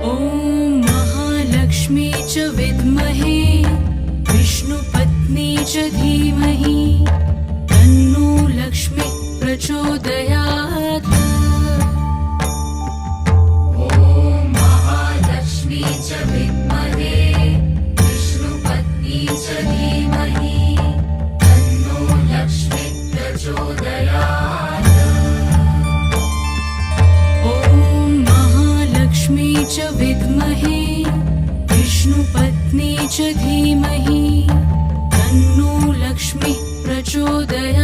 ॐ महालक्ष्मी च विद्महे विष्णुपत्नी च धीमहि तन्नो लक्ष्मी प्रचोदयात्। ॐ महालक्ष्मी च विद्महे विष्णुपत्नी च धीमहि तन्नो लक्ष्मी प्रचोदयात्। ॐ महालक्ष्मी च विद्महे विष्णुपत्नी च धीमहि तन्नो लक्ष्मी प्रचोदयात्।